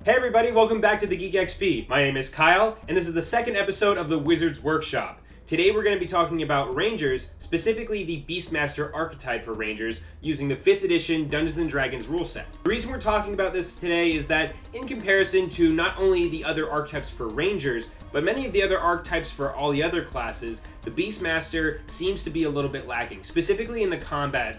Hey everybody, welcome back to the Geek XP. My name is Kyle, and this is the second episode of the Wizard's Workshop. Today we're going to be talking about Rangers, specifically the Beastmaster archetype for Rangers, using the 5th edition Dungeons & Dragons rule set. The reason we're talking about this today is that, in comparison to not only the other archetypes for Rangers, but many of the other archetypes for all the other classes, the Beastmaster seems to be a little bit lacking, specifically in the combat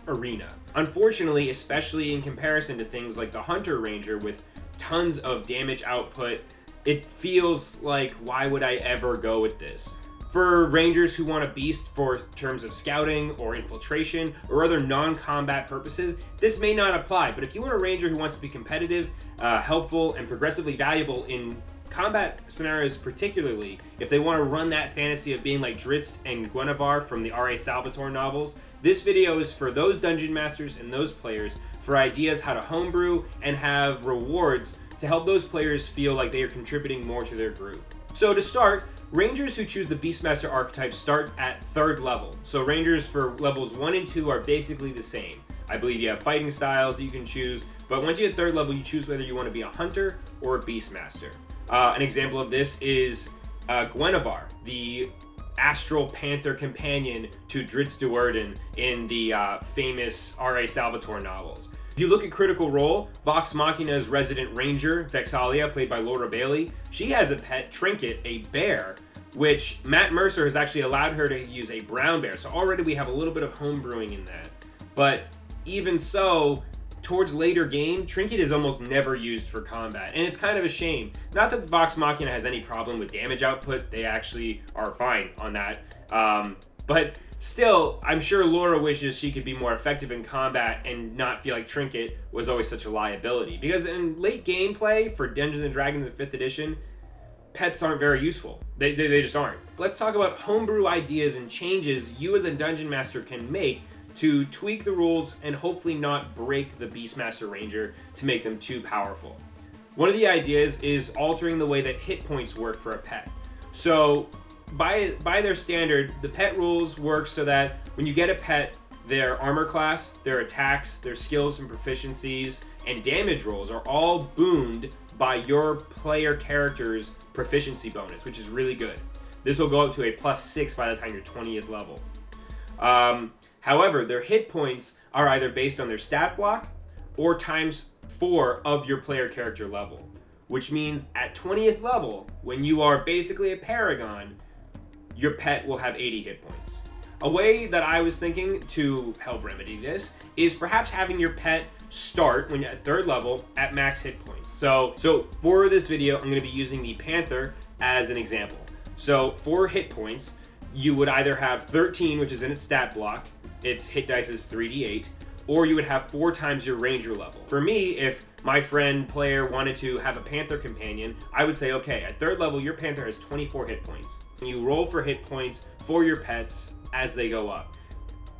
arena. Unfortunately, especially in comparison to things like the Hunter Ranger with tons of damage output, it feels like, why would I ever go with this? For Rangers who want a beast for terms of scouting or infiltration or other non-combat purposes, this may not apply, but if you want a Ranger who wants to be competitive, helpful, and progressively valuable in combat scenarios particularly, if they want to run that fantasy of being like Drizzt and Guinevere from the R.A. Salvatore novels, this video is for those dungeon masters and those players for ideas how to homebrew and have rewards to help those players feel like they are contributing more to their group. So to start, Rangers who choose the Beastmaster archetype start at 3rd level. So Rangers for levels 1 and 2 are basically the same. I believe you have fighting styles that you can choose, but once you hit 3rd level, you choose whether you want to be a Hunter or a Beastmaster. An example of this is Guinevere, the astral panther companion to Drizzt Do'Urden in the famous R.A. Salvatore novels. If you look at Critical Role, Vox Machina's resident ranger, Vexalia, played by Laura Bailey, she has a pet, Trinket, a bear, which Matt Mercer has actually allowed her to use a brown bear. So already we have a little bit of homebrewing in that. But even so, towards later game, Trinket is almost never used for combat, and it's kind of a shame. Not that Vox Machina has any problem with damage output, they actually are fine on that. But still, I'm sure Laura wishes she could be more effective in combat and not feel like Trinket was always such a liability. Because in late gameplay for Dungeons & Dragons in 5th edition, pets aren't very useful. They just aren't. Let's talk about homebrew ideas and changes you as a Dungeon Master can make to tweak the rules and hopefully not break the Beastmaster Ranger to make them too powerful. One of the ideas is altering the way that hit points work for a pet. So by their standard, the pet rules work so that when you get a pet, their armor class, their attacks, their skills and proficiencies, and damage rolls are all booned by your player character's proficiency bonus, which is really good. This will go up to a +6 by the time you're 20th level. However, their hit points are either based on their stat block or ×4 of your player character level, which means at 20th level, when you are basically a paragon, your pet will have 80 hit points. A way that I was thinking to help remedy this is perhaps having your pet start when you're at 3rd level at max hit points. So for this video, I'm going to be using the Panther as an example. So for hit points, you would either have 13, which is in its stat block, its hit dice is 3d8, or you would have 4 times your ranger level. For me, if my friend player wanted to have a Panther companion, I would say, okay, at 3rd level, your Panther has 24 hit points. And you roll for hit points for your pets as they go up.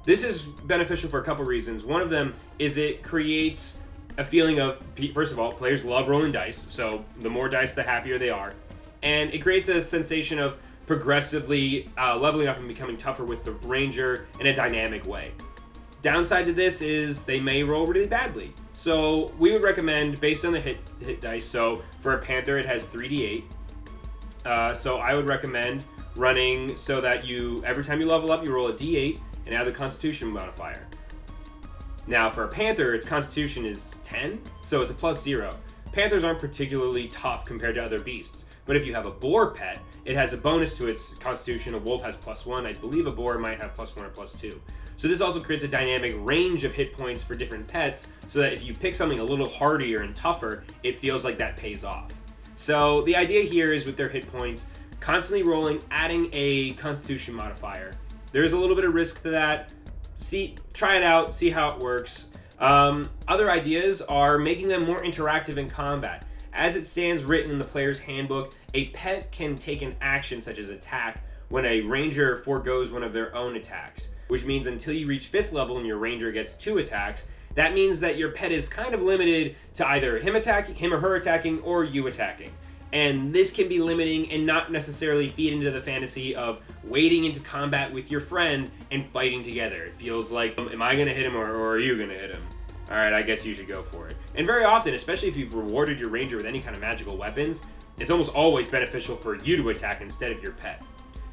This is beneficial for a couple reasons. One of them is it creates a feeling of, first of all, players love rolling dice, so the more dice, the happier they are. And it creates a sensation of progressively leveling up and becoming tougher with the Ranger in a dynamic way. Downside to this is they may roll really badly. So we would recommend, based on the hit dice, so for a Panther it has 3d8. So I would recommend running so that every time you level up, you roll a d8 and add the Constitution modifier. Now for a Panther, its Constitution is 10, so it's a +0. Panthers aren't particularly tough compared to other beasts, but if you have a boar pet, it has a bonus to its Constitution. A wolf has +1. I believe a boar might have +1 or +2. So this also creates a dynamic range of hit points for different pets, so that if you pick something a little hardier and tougher, it feels like that pays off. So the idea here is with their hit points, constantly rolling, adding a Constitution modifier. There's a little bit of risk to that. Try it out, see how it works. Other ideas are making them more interactive in combat. As it stands written in the player's handbook, a pet can take an action such as attack when a ranger forgoes one of their own attacks, which means until you reach 5th level and your ranger gets 2 attacks, that means that your pet is kind of limited to either him or her attacking or you attacking. And this can be limiting and not necessarily feed into the fantasy of wading into combat with your friend and fighting together. It feels like, am I going to hit him or are you going to hit him? Alright, I guess you should go for it. And very often, especially if you've rewarded your ranger with any kind of magical weapons, it's almost always beneficial for you to attack instead of your pet.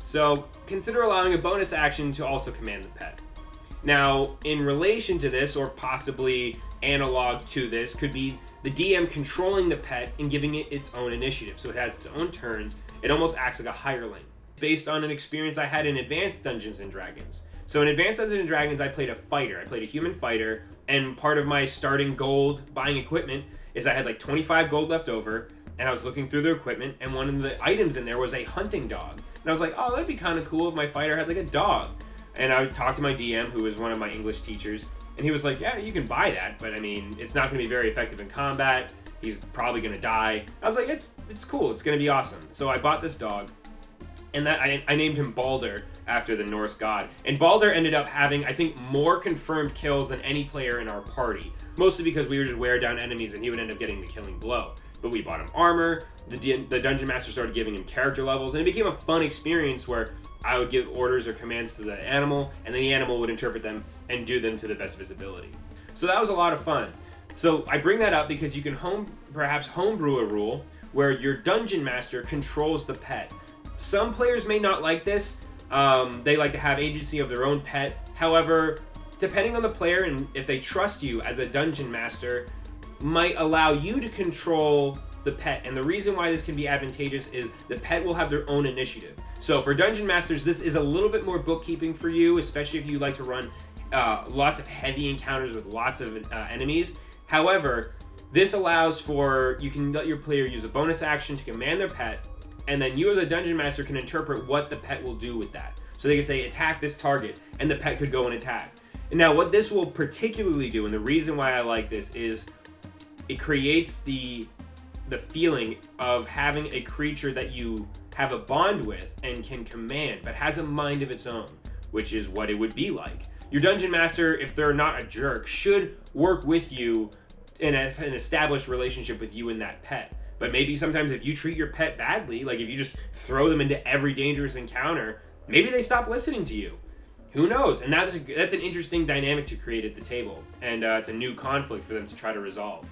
So consider allowing a bonus action to also command the pet. Now, in relation to this, or possibly analog to this, could be the DM controlling the pet and giving it its own initiative. So it has its own turns. It almost acts like a hireling. Based on an experience I had in Advanced Dungeons & Dragons. So in Advanced Dungeons & Dragons, I played a fighter. I played a human fighter, and part of my starting gold buying equipment is I had like 25 gold left over, and I was looking through the equipment, and one of the items in there was a hunting dog. And I was like, oh, that'd be kind of cool if my fighter had like a dog. And I talked to my DM, who was one of my English teachers, and he was like, yeah, you can buy that, but I mean, it's not going to be very effective in combat. He's probably going to die. I was like, it's cool. It's going to be awesome. So I bought this dog, and that I named him Balder after the Norse god. And Balder ended up having, I think, more confirmed kills than any player in our party. Mostly because we would just wear down enemies and he would end up getting the killing blow. But we bought him armor, the Dungeon Master started giving him character levels, and it became a fun experience where I would give orders or commands to the animal, and then the animal would interpret them and do them to the best of his ability. So that was a lot of fun. So I bring that up because you can perhaps homebrew a rule where your Dungeon Master controls the pet. Some players may not like this. They like to have agency of their own pet. However, depending on the player and if they trust you as a Dungeon Master, might allow you to control the pet. And the reason why this can be advantageous is the pet will have their own initiative. So for Dungeon Masters, this is a little bit more bookkeeping for you, especially if you like to run lots of heavy encounters with lots of enemies. However, this allows for, you can let your player use a bonus action to command their pet, and then you as a Dungeon Master can interpret what the pet will do with that. So they could say, attack this target, and the pet could go and attack. And now what this will particularly do, and the reason why I like this, is it creates the feeling of having a creature that you have a bond with and can command, but has a mind of its own, which is what it would be like. Your Dungeon Master, if they're not a jerk, should work with you in an established relationship with you and that pet. But maybe sometimes if you treat your pet badly, like if you just throw them into every dangerous encounter, maybe they stop listening to you. Who knows? And that's an interesting dynamic to create at the table. And it's a new conflict for them to try to resolve.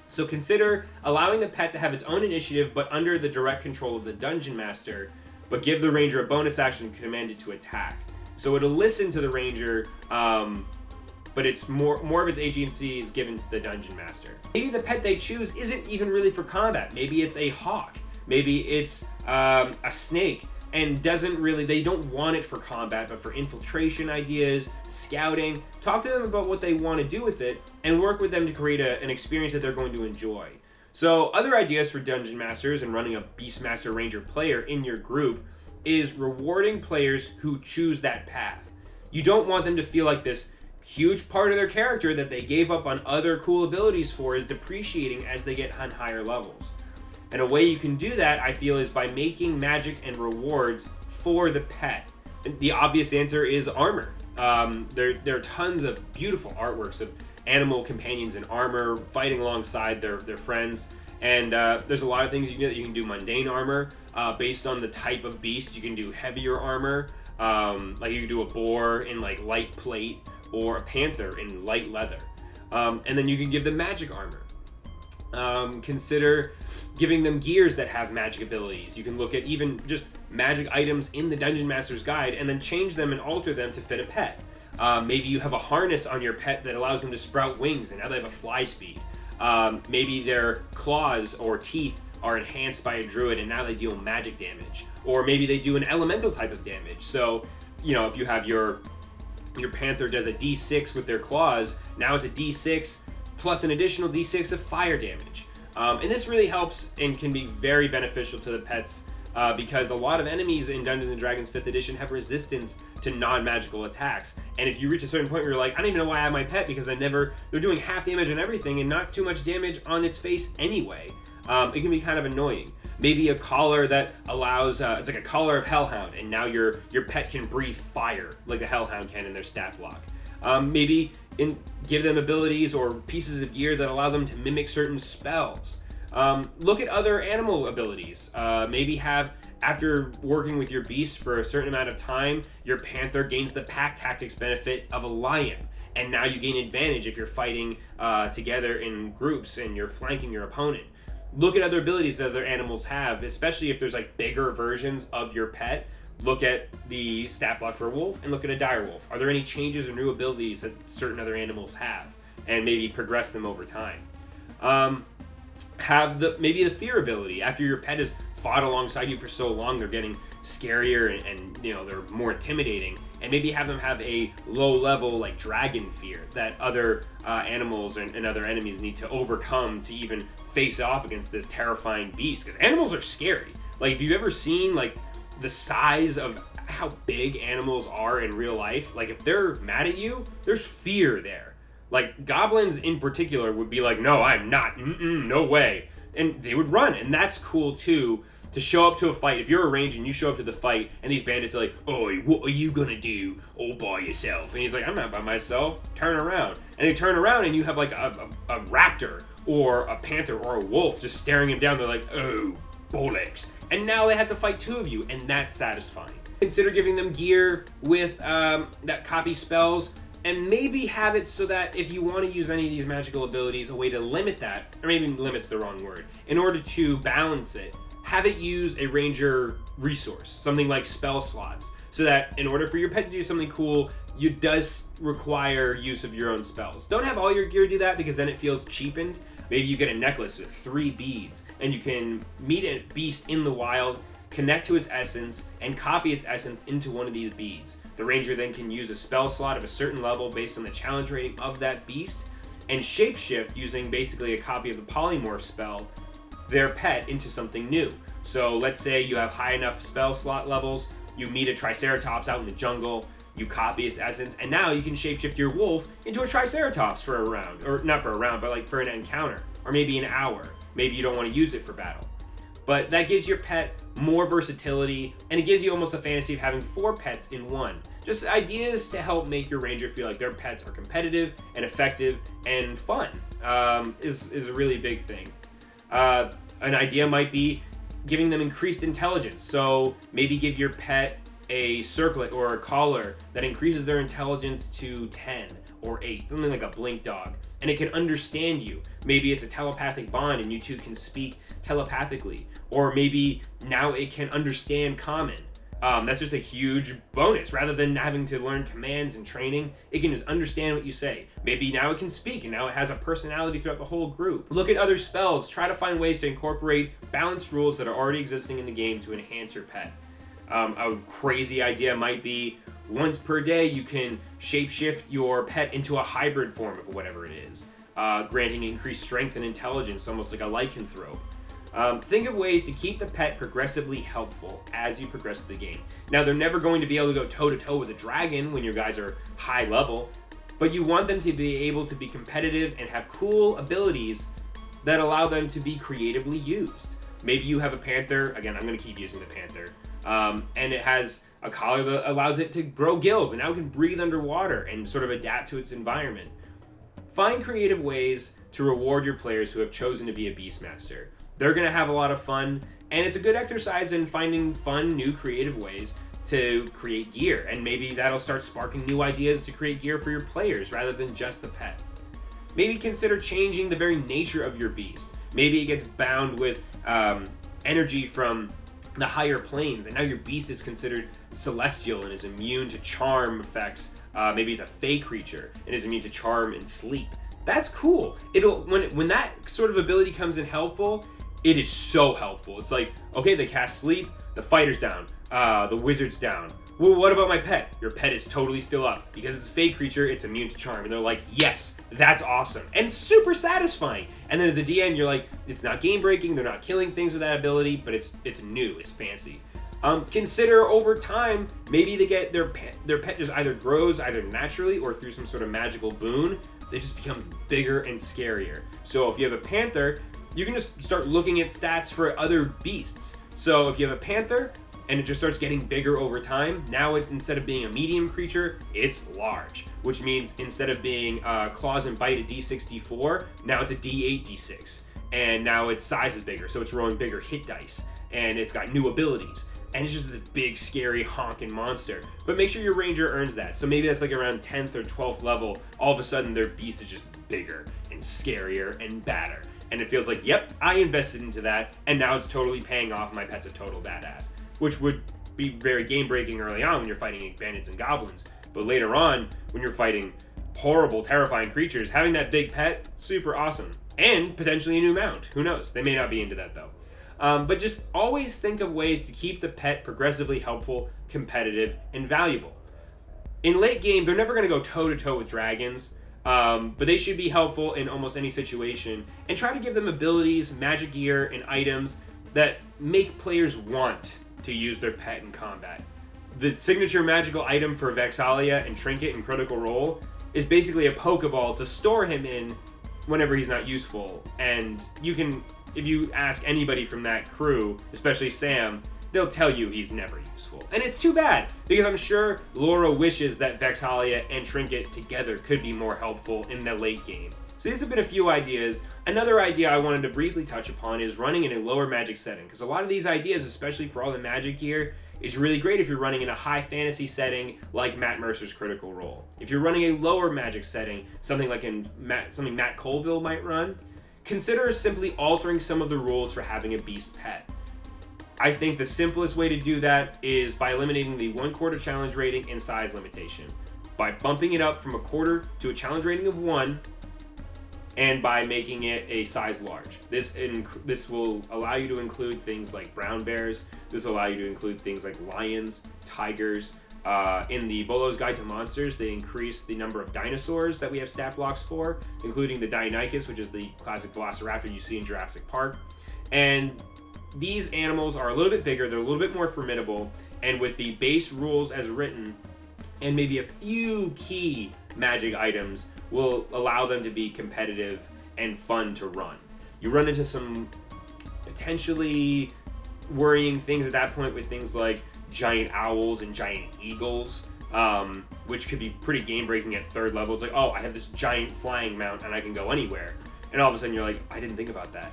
So consider allowing the pet to have its own initiative, but under the direct control of the Dungeon Master, but give the Ranger a bonus action commanded to attack. So it'll listen to the Ranger, but it's more of its agency is given to the Dungeon Master. Maybe the pet they choose isn't even really for combat. Maybe it's a hawk. Maybe it's a snake, and they don't want it for combat, but for infiltration ideas, scouting. Talk to them about what they want to do with it, and work with them to create an experience that they're going to enjoy. So other ideas for Dungeon Masters and running a Beastmaster Ranger player in your group is rewarding players who choose that path. You don't want them to feel like this huge part of their character that they gave up on other cool abilities for is depreciating as they get on higher levels. And a way you can do that, I feel, is by making magic and rewards for the pet. And the obvious answer is armor. There are tons of beautiful artworks of animal companions in armor fighting alongside their friends. And there's a lot of things you can do. You can do mundane armor based on the type of beast. You can do heavier armor, like you can do a boar in like light plate or a panther in light leather. And then you can give them magic armor. Consider giving them gears that have magic abilities. You can look at even just magic items in the Dungeon Master's Guide and then change them and alter them to fit a pet. Maybe you have a harness on your pet that allows them to sprout wings and now they have a fly speed. Maybe their claws or teeth are enhanced by a druid and now they deal magic damage. Or maybe they do an elemental type of damage. So, if you have your panther does a d6 with their claws, now it's a d6 plus an additional d6 of fire damage. And this really helps and can be very beneficial to the pets because a lot of enemies in Dungeons & Dragons 5th edition have resistance to non-magical attacks. And if you reach a certain point where you're like, I don't even know why I have my pet because they're doing half damage on everything and not too much damage on its face anyway, it can be kind of annoying. Maybe a collar that allows, it's like a collar of Hellhound, and now your pet can breathe fire like the Hellhound can in their stat block. Maybe give them abilities or pieces of gear that allow them to mimic certain spells. Look at other animal abilities. Maybe after working with your beast for a certain amount of time, your panther gains the pack tactics benefit of a lion. and now you gain advantage if you're fighting together in groups and you're flanking your opponent. Look at other abilities that other animals have, especially if there's like bigger versions of your pet. Look at the stat block for a wolf and look at a dire wolf. Are there any changes or new abilities that certain other animals have, and maybe progress them over time? Have maybe the fear ability. After your pet has fought alongside you for so long, they're getting scarier and they're more intimidating, and maybe have them have a low level like dragon fear that other animals and other enemies need to overcome to even face off against this terrifying beast, because animals are scary. Like, if you've ever seen like the size of how big animals are in real life, like if they're mad at you, there's fear there. Like goblins in particular would be like, no, I'm not, no way, and they would run. And that's cool too, to show up to a fight. If you're a ranger and you show up to the fight and these bandits are like, oh, what are you gonna do all by yourself? And he's like, I'm not by myself, turn around. And they turn around and you have like a raptor or a panther or a wolf just staring him down. They're like, oh, bollocks. And now they have to fight two of you, and that's satisfying. Consider giving them gear with that copy spells, and maybe have it so that if you want to use any of these magical abilities, a way to limit that, or maybe limit's the wrong word, in order to balance it, have it use a ranger resource, something like spell slots, so that in order for your pet to do something cool, it does require use of your own spells. Don't have all your gear do that, because then it feels cheapened. Maybe you get a necklace with 3 beads, and you can meet a beast in the wild, connect to its essence, and copy its essence into one of these beads. The ranger then can use a spell slot of a certain level based on the challenge rating of that beast, and shapeshift using basically a copy of the polymorph spell, their pet, into something new. So let's say you have high enough spell slot levels, you meet a triceratops out in the jungle, you copy its essence, and now you can shapeshift your wolf into a triceratops for a round. Or not for a round, but like for an encounter. Or maybe an hour. Maybe you don't want to use it for battle. But that gives your pet more versatility, and it gives you almost a fantasy of having 4 pets in one. Just ideas to help make your ranger feel like their pets are competitive and effective and fun is a really big thing. An idea might be giving them increased intelligence. So maybe give your pet a circlet or a collar that increases their intelligence to 10 or 8, something like a blink dog, and it can understand you. Maybe it's a telepathic bond and you two can speak telepathically, or maybe now it can understand common. That's just a huge bonus. Rather than having to learn commands and training, it can just understand what you say. Maybe now it can speak, and now it has a personality throughout the whole group. Look at other spells. Try to find ways to incorporate balanced rules that are already existing in the game to enhance your pet. A crazy idea might be once per day you can shapeshift your pet into a hybrid form of whatever it is, granting increased strength and intelligence, almost like a lycanthrope. Think of ways to keep the pet progressively helpful as you progress through the game. Now, they're never going to be able to go toe-to-toe with a dragon when your guys are high level, but you want them to be able to be competitive and have cool abilities that allow them to be creatively used. Maybe you have a panther. Again, I'm going to keep using the panther. And it has a collar that allows it to grow gills, and now it can breathe underwater and sort of adapt to its environment. Find creative ways to reward your players who have chosen to be a Beastmaster. They're going to have a lot of fun, and it's a good exercise in finding fun, new, creative ways to create gear, and maybe that'll start sparking new ideas to create gear for your players rather than just the pet. Maybe consider changing the very nature of your beast. Maybe it gets bound with energy from the higher planes, and now your beast is considered celestial and is immune to charm effects. Maybe it's a fey creature and is immune to charm and sleep. That's cool. When that sort of ability comes in helpful, it is so helpful. It's like, okay, they cast sleep, the fighter's down, the wizard's down. Well, what about my pet? Your pet is totally still up. Because it's a fey creature, it's immune to charm. And they're like, yes, that's awesome. And it's super satisfying. And then as a DM, you're like, it's not game breaking, they're not killing things with that ability, but it's new, it's fancy. Consider over time, maybe they get their pet just either grows either naturally or through some sort of magical boon. They just become bigger and scarier. So if you have a panther, you can just start looking at stats for other beasts. So if you have a panther and it just starts getting bigger over time, now instead of being a medium creature, it's large, which means instead of being claws and bite a d6, d4, now it's a d8, d6. And now its size is bigger, so it's rolling bigger hit dice, and it's got new abilities. and it's just this big, scary, honking monster. But make sure your ranger earns that. So maybe that's like around 10th or 12th level, all of a sudden their beast is just bigger and scarier and badder. And it feels like, yep, I invested into that, and now it's totally paying off. My pet's a total badass, which would be very game-breaking early on when you're fighting bandits and goblins. But later on, when you're fighting horrible, terrifying creatures, having that big pet, super awesome. And potentially a new mount. Who knows? They may not be into that, though. But just always think of ways to keep the pet progressively helpful, competitive, and valuable. In late game, they're never going to go toe-to-toe with dragons, but they should be helpful in almost any situation. And try to give them abilities, magic gear, and items that make players want to use their pet in combat. The signature magical item for Vex'ahlia and Trinket in Critical Role is basically a Pokeball to store him in whenever he's not useful. And you can, if you ask anybody from that crew, especially Sam, they'll tell you he's never useful. And it's too bad, because I'm sure Laura wishes that Vex'ahlia and Trinket together could be more helpful in the late game. So these have been a few ideas. Another idea I wanted to briefly touch upon is running in a lower magic setting, because a lot of these ideas, especially for all the magic gear, is really great if you're running in a high fantasy setting like Matt Mercer's Critical Role. If you're running a lower magic setting, something like something Matt Colville might run, consider simply altering some of the rules for having a beast pet. I think the simplest way to do that is by eliminating the 1/4 challenge rating and size limitation, by bumping it up from a quarter to a challenge rating of 1, and by making it a size large. This will allow you to include things like brown bears. This will allow you to include things like lions, tigers. In the Volo's Guide to Monsters, they increase the number of dinosaurs that we have stat blocks for, including the Deinonychus, which is the classic velociraptor you see in Jurassic Park. And these animals are a little bit bigger, they're a little bit more formidable, and with the base rules as written, and maybe a few key magic items, will allow them to be competitive and fun to run. You run into some potentially worrying things at that point with things like giant owls and giant eagles, which could be pretty game-breaking at 3rd level. It's like, oh, I have this giant flying mount and I can go anywhere. And all of a sudden you're like, I didn't think about that.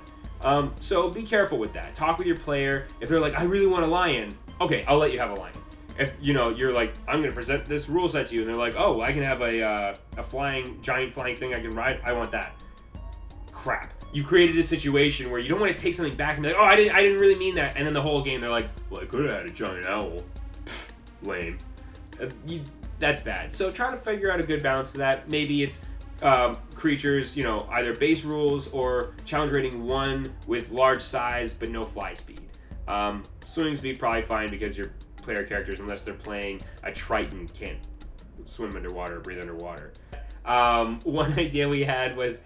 So be careful with that. Talk with your player. If they're like, I really want a lion, okay, I'll let you have a lion. If you're like, I'm going to present this rule set to you, and they're like, oh, I can have a giant flying thing I can ride, I want that. Crap. You created a situation where you don't want to take something back and be like, oh, I didn't really mean that. And then the whole game they're like, well, I could have had a giant owl. Pfft, lame. That's bad. So try to figure out a good balance to that. Maybe it's creatures, either base rules or challenge rating 1 with large size but no fly speed. Swimming speed probably fine because your player characters, unless they're playing a Triton, can't swim underwater or breathe underwater. One idea we had was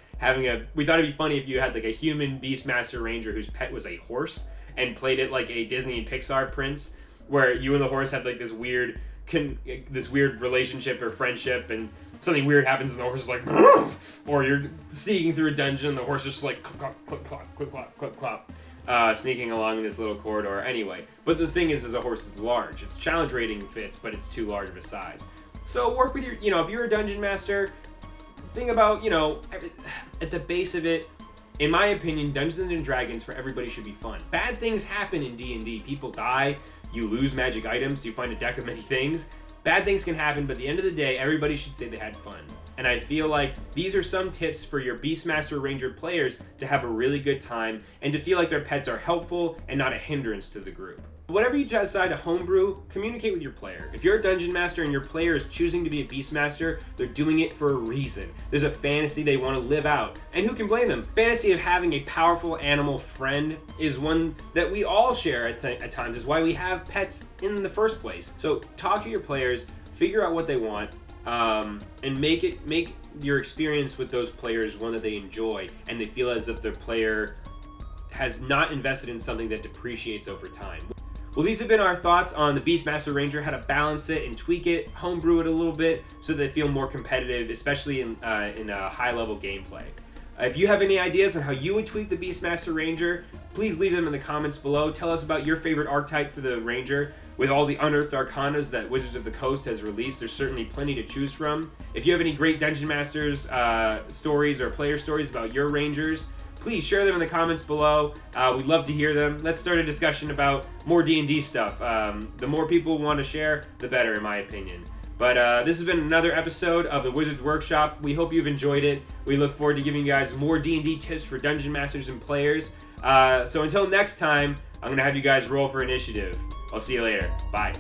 we thought it'd be funny if you had like a human Beastmaster Ranger whose pet was a horse and played it like a Disney and Pixar prince, where you and the horse have like this weird relationship or friendship, and something weird happens and the horse is like, or you're sneaking through a dungeon and the horse is just like clip clop, clip clop, clip clop, clip clop, sneaking along in this little corridor. Anyway, but the thing is a horse is large. Its challenge rating fits, but it's too large of a size. So work with your, if you're a dungeon master, think about, at the base of it, in my opinion, Dungeons and Dragons for everybody should be fun. Bad things happen in D&D. People die, you lose magic items, you find a deck of many things. Bad things can happen, but at the end of the day, everybody should say they had fun. And I feel like these are some tips for your Beastmaster Ranger players to have a really good time and to feel like their pets are helpful and not a hindrance to the group. Whatever you decide to homebrew, communicate with your player. If you're a dungeon master and your player is choosing to be a Beastmaster, they're doing it for a reason. There's a fantasy they want to live out. And who can blame them? Fantasy of having a powerful animal friend is one that we all share at times. Is why we have pets in the first place. So talk to your players, figure out what they want, and make your experience with those players one that they enjoy and they feel as if their player has not invested in something that depreciates over time. Well, these have been our thoughts on the Beastmaster Ranger, how to balance it and tweak it, homebrew it a little bit so they feel more competitive, especially in high-level gameplay. If you have any ideas on how you would tweak the Beastmaster Ranger, please leave them in the comments below. Tell us about your favorite archetype for the Ranger. With all the unearthed arcanas that Wizards of the Coast has released, there's certainly plenty to choose from. If you have any great Dungeon Masters stories or player stories about your Rangers, please share them in the comments below. We'd love to hear them. Let's start a discussion about more D&D stuff. The more people want to share, the better, in my opinion. But this has been another episode of the Wizards Workshop. We hope you've enjoyed it. We look forward to giving you guys more D&D tips for dungeon masters and players. So until next time, I'm going to have you guys roll for initiative. I'll see you later. Bye.